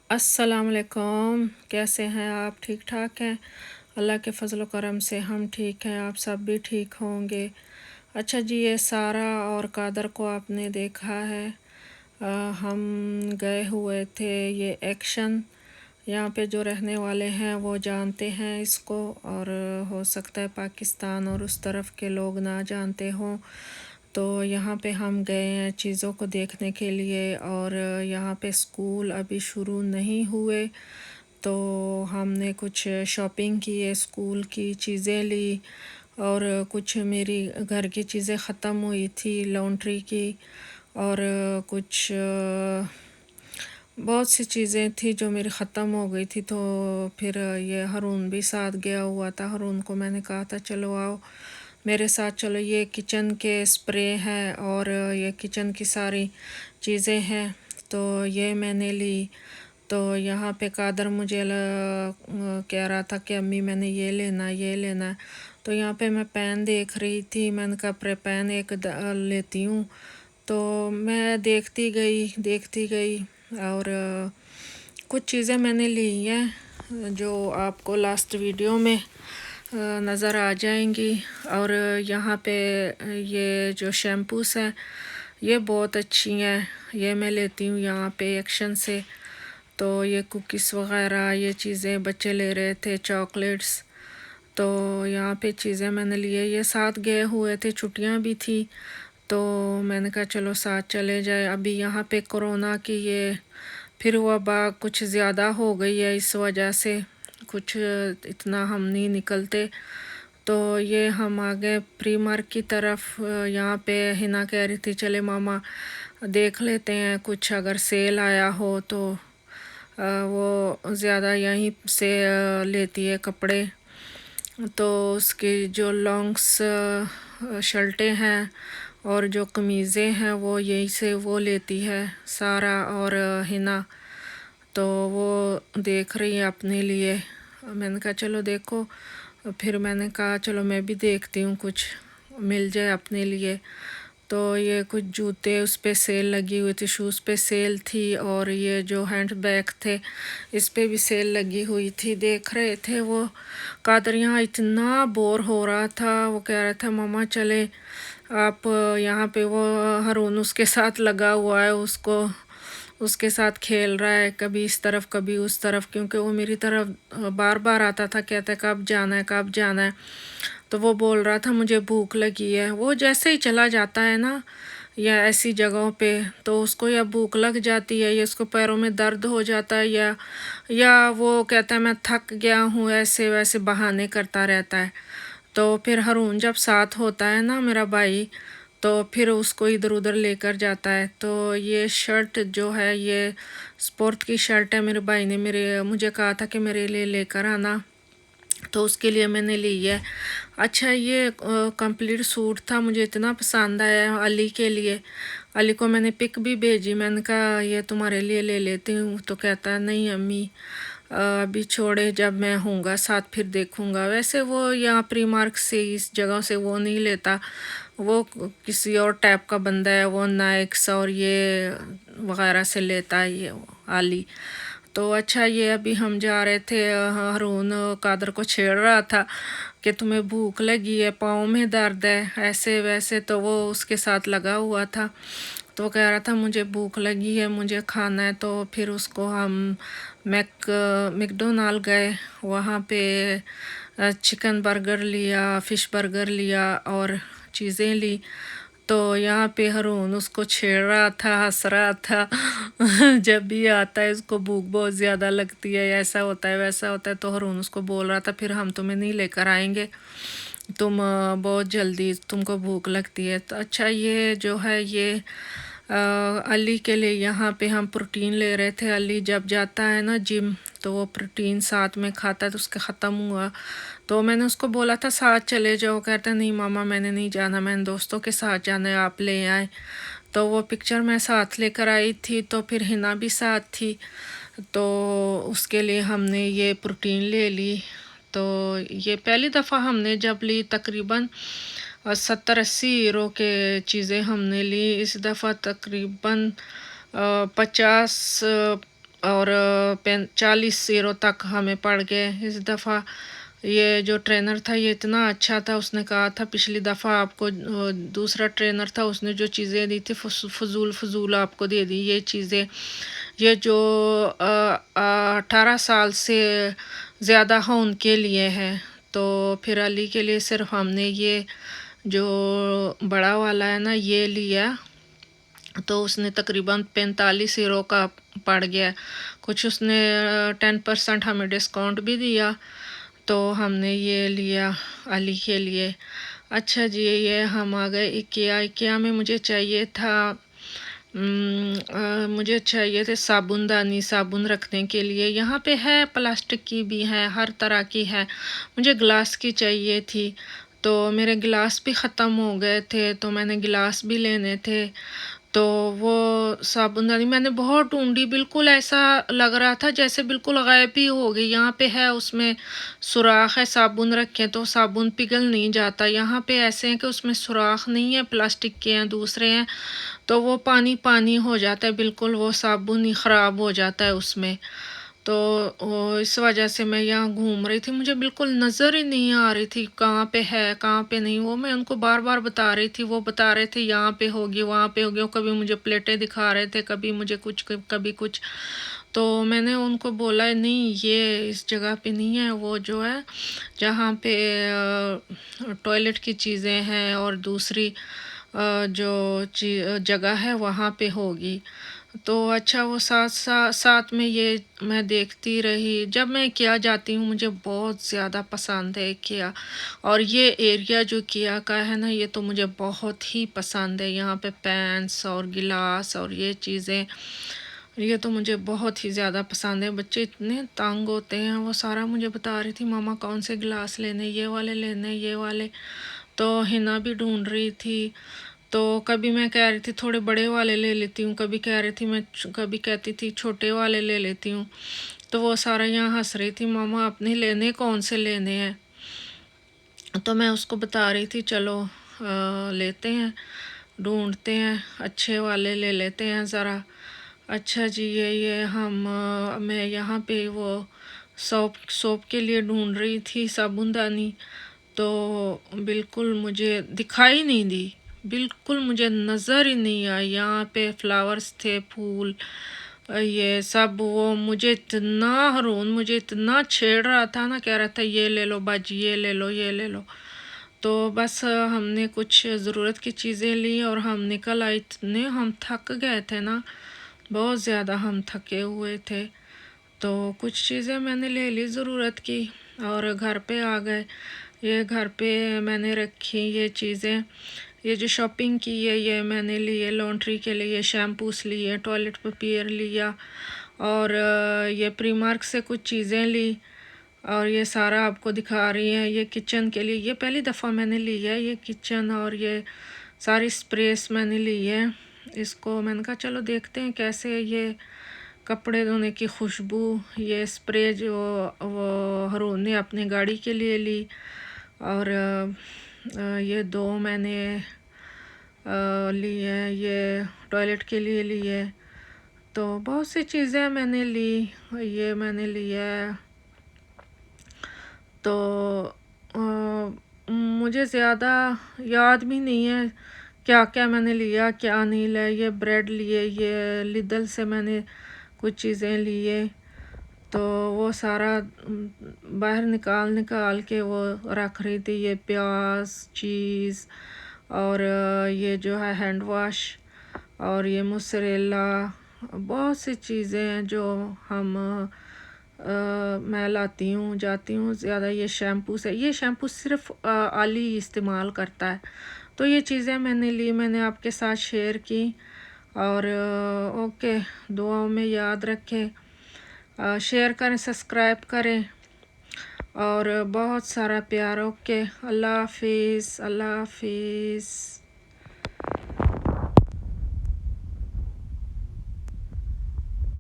अस्सलामुअलैकुम, कैसे हैं आप? ठीक ठाक हैं? अल्लाह के फजल करम से हम ठीक हैं, आप सब भी ठीक होंगे। अच्छा जी, ये सारा और कादर को आपने देखा है। हम गए हुए थे ये एक्शन। यहाँ पे जो रहने वाले हैं वो जानते हैं इसको, और हो सकता है पाकिस्तान और उस तरफ के लोग ना जानते हों। तो यहाँ पे हम गए हैं चीज़ों को देखने के लिए, और यहाँ पे स्कूल अभी शुरू नहीं हुए, तो हमने कुछ शॉपिंग की है, स्कूल की चीज़ें ली, और कुछ मेरी घर की चीज़ें ख़त्म हुई थी लॉन्ड्री की, और कुछ बहुत सी चीज़ें थी जो मेरी ख़त्म हो गई थी। तो फिर ये हारून भी साथ गया हुआ था। हारून को मैंने कहा था चलो आओ मेरे साथ चलो, ये किचन के स्प्रे हैं और ये किचन की सारी चीज़ें हैं, तो ये मैंने ली। तो यहाँ पे कादर मुझे कह रहा था कि अम्मी मैंने ये लेना ये लेना। तो यहाँ पे मैं पेन देख रही थी, मैंने कहा पेन एक लेती हूँ। तो मैं देखती गई, और कुछ चीज़ें मैंने ली हैं जो आपको लास्ट वीडियो में नज़र आ जाएंगी। और यहाँ पे ये जो शैम्पूस हैं ये बहुत अच्छी हैं, ये मैं लेती हूँ यहाँ पे एक्शन से। तो ये कुकीज़ वग़ैरह ये चीज़ें बच्चे ले रहे थे, चॉकलेट्स, तो यहाँ पे चीज़ें मैंने लिए। ये साथ गए हुए थे, छुट्टियाँ भी थी, तो मैंने कहा चलो साथ चले जाए। अभी यहाँ पे कोरोना की ये फिर वबा कुछ ज़्यादा हो गई है, इस वजह से कुछ इतना हम नहीं निकलते। तो ये हम आ गए प्री मार्क की तरफ। यहाँ पे हिना कह रही थी चले मामा देख लेते हैं कुछ अगर सेल आया हो, तो वो ज़्यादा यहीं से लेती है कपड़े। तो उसकी जो लॉन्ग्स शर्टें हैं और जो कमीज़ें हैं वो यहीं से वो लेती है सारा और हिना। तो वो देख रही है अपने लिए। मैंने कहा चलो देखो, फिर मैंने कहा चलो मैं भी देखती हूँ कुछ मिल जाए अपने लिए। तो ये कुछ जूते उस पे सेल लगी हुई थी, शूज़ पे सेल थी, और ये जो हैंड बैग थे इस पे भी सेल लगी हुई थी। देख रहे थे वो। कादर यहाँ इतना बोर हो रहा था, वो कह रहा था मामा चले आप यहाँ पे। वो हारून उसके साथ लगा हुआ है, उसके साथ खेल रहा है, कभी इस तरफ कभी उस तरफ, क्योंकि वो मेरी तरफ बार बार आता था, कहता है कब जाना है कब जाना है। तो वो बोल रहा था मुझे भूख लगी है। वो जैसे ही चला जाता है ना या ऐसी जगहों पे, तो उसको या भूख लग जाती है या उसको पैरों में दर्द हो जाता है, या वो कहता है मैं थक गया हूँ, ऐसे वैसे बहाने करता रहता है। तो फिर हारून जब साथ होता है ना मेरा भाई, तो फिर उसको इधर उधर लेकर जाता है। तो ये शर्ट जो है ये स्पोर्ट की शर्ट है, मेरे भाई ने मुझे कहा था कि मेरे लिए लेकर आना, तो उसके लिए मैंने ली है। अच्छा, ये कंप्लीट सूट था, मुझे इतना पसंद आया अली के लिए। अली को मैंने पिक भी भेजी, मैंने कहा ये तुम्हारे लिए ले लेती हूँ। तो कहता है नहीं अम्मी अभी छोड़े, जब मैं होऊंगा साथ फिर देखूंगा। वैसे वो यहाँ प्री मार्क से इस जगह से वो नहीं लेता, वो किसी और टाइप का बंदा है, वो नाइक्स और ये वगैरह से लेता है ये आली। तो अच्छा, ये अभी हम जा रहे थे, हारून कादर को छेड़ रहा था कि तुम्हें भूख लगी है, पाँव में दर्द है, ऐसे वैसे। तो वो उसके साथ लगा हुआ था, तो वो कह रहा था मुझे भूख लगी है, मुझे खाना है। तो फिर उसको हम मैकडोनाल्ड गए, वहाँ पे चिकन बर्गर लिया, फ़िश बर्गर लिया और चीज़ें ली। तो यहाँ पे हारून उसको छेड़ रहा था, हंस रहा था जब भी आता है उसको भूख बहुत ज़्यादा लगती है, ऐसा होता है वैसा होता है। तो हारून उसको बोल रहा था फिर हम तुम्हें नहीं लेकर आएंगे, तुम बहुत जल्दी तुमको भूख लगती है। तो अच्छा, ये जो है ये अली के लिए यहाँ पे हम प्रोटीन ले रहे थे। अली जब जाता है ना जिम, तो वो प्रोटीन साथ में खाता है, तो उसका ख़त्म हुआ। तो मैंने उसको बोला था साथ चले जाओ, कहता नहीं मामा मैंने नहीं जाना, मैंने दोस्तों के साथ जाना है, आप ले आए। तो वो पिक्चर मैं साथ लेकर आई थी, तो फिर हिना भी साथ थी, तो उसके लिए हमने ये प्रोटीन ले ली। तो ये पहली दफ़ा हमने जब ली तकरीबन 70-80 यूरो के चीज़ें हमने ली। इस दफ़ा तकरीबन 50 और 40 यूरो तक हमें पड़ गए इस दफ़ा। ये जो ट्रेनर था ये इतना अच्छा था, उसने कहा था पिछली दफ़ा आपको दूसरा ट्रेनर था उसने जो चीज़ें दी थी फजूल आपको दे दी ये चीज़ें। ये जो 18 साल से ज़्यादा है उनके लिए है, तो फिर अली के लिए सिर्फ हमने ये जो बड़ा वाला है ना ये लिया, तो उसने तकरीबन 45 यूरो का पड़ गया। कुछ उसने 10% हमें डिस्काउंट भी दिया, तो हमने ये लिया अली के लिए। अच्छा जी, ये हम आ गए इकिया में मुझे चाहिए था मुझे चाहिए थे साबुनदानी, साबुन रखने के लिए। यहाँ पे है, प्लास्टिक की भी है, हर तरह की है। मुझे गिलास की चाहिए थी, तो मेरे गिलास भी ख़त्म हो गए थे, तो मैंने गिलास भी लेने थे। तो वो साबुनदानी मैंने बहुत ढूंढी, बिल्कुल ऐसा लग रहा था जैसे बिल्कुल गायब ही हो गई। यहाँ पे है, उसमें सुराख है, साबुन रखें तो साबुन पिघल नहीं जाता। यहाँ पे ऐसे हैं कि उसमें सुराख नहीं है, प्लास्टिक के हैं, दूसरे हैं, तो वो पानी पानी हो जाता है, बिल्कुल वो साबुन ही ख़राब हो जाता है उसमें। तो इस वजह से मैं यहाँ घूम रही थी, मुझे बिल्कुल नज़र ही नहीं आ रही थी कहाँ पे है कहाँ पे नहीं। वो मैं उनको बार बार बता रही थी, वो बता रहे थे यहाँ पे होगी वहाँ पे होगी, कभी मुझे प्लेटें दिखा रहे थे, कभी मुझे कुछ कभी कुछ। तो मैंने उनको बोला नहीं ये इस जगह पे नहीं है, वो जो है जहाँ पे टॉयलेट की चीज़ें हैं और दूसरी जो जगह है वहाँ पे होगी। तो अच्छा, वो साथ में ये मैं देखती रही। जब मैं किया जाती हूँ मुझे बहुत ज़्यादा पसंद है किया, और ये एरिया जो किया का है ना ये तो मुझे बहुत ही पसंद है। यहाँ पे पेंस और गिलास और ये चीज़ें, ये तो मुझे बहुत ही ज़्यादा पसंद है। बच्चे इतने तंग होते हैं, वो सारा मुझे बता रही थी मामा कौन से गिलास लेने, ये वाले लेने, ये वाले। तो हिना भी ढूंढ रही थी, तो कभी मैं कह रही थी थोड़े बड़े वाले ले लेती हूँ, कभी कह रही थी कभी कहती थी छोटे वाले ले लेती हूँ। तो वो सारा यहाँ हंस रही थी मामा अपने लेने कौन से लेने हैं। तो मैं उसको बता रही थी चलो लेते हैं, ढूंढते हैं, अच्छे वाले ले लेते हैं ज़रा। अच्छा जी, ये मैं यहाँ पे वो सोप के लिए ढूंढ रही थी साबुनदानी, तो बिल्कुल मुझे दिखाई नहीं दी, बिल्कुल मुझे नज़र ही नहीं आई। यहाँ पे फ्लावर्स थे, फूल, ये सब, वो मुझे इतना हरून, मुझे इतना छेड़ रहा था ना, कह रहा था ये ले लो बाजी, ये ले लो, ये ले लो। तो बस हमने कुछ ज़रूरत की चीज़ें ली और हम निकल आए। इतने हम थक गए थे ना, बहुत ज़्यादा हम थके हुए थे। तो कुछ चीज़ें मैंने ले ली ज़रूरत की और घर पे आ गए। ये घर पे मैंने रखी ये चीज़ें, ये जो शॉपिंग की है ये मैंने लिए लॉन्ड्री के लिए, शैम्पूस लिए, टॉयलेट पेपर लिया, और ये प्रीमार्क से कुछ चीज़ें ली, और ये सारा आपको दिखा रही है। ये किचन के लिए, ये पहली दफ़ा मैंने ली है ये किचन, और ये सारी स्प्रेस मैंने ली है। इसको मैंने कहा चलो देखते हैं कैसे, ये कपड़े धोने की खुशबू, ये स्प्रे जो वो हरून ने अपनी गाड़ी के लिए ली, और ये 2 मैंने ली है, ये टॉयलेट के लिए ली है। तो बहुत सी चीज़ें मैंने ली, ये मैंने लिया है। तो मुझे ज़्यादा याद भी नहीं है क्या क्या मैंने लिया क्या नहीं लिया। ये ब्रेड लिए, ये लिदल से मैंने कुछ चीज़ें लिए, तो वो सारा बाहर निकाल के वो रख रही थी। ये प्याज, चीज़, और ये जो है हैंड वॉश, और ये मोज़रेला, बहुत सी चीज़ें हैं जो मैं लाती हूँ जाती हूँ ज़्यादा। ये शैम्पू से, ये शैम्पू सिर्फ आली इस्तेमाल करता है। तो ये चीज़ें मैंने ली, मैंने आपके साथ शेयर की। और ओके, दुआओं में याद रखें, शेयर करें, सब्सक्राइब करें, और बहुत सारा प्यार। ओके, अल्लाह हाफिज़, अल्लाह हाफिज़।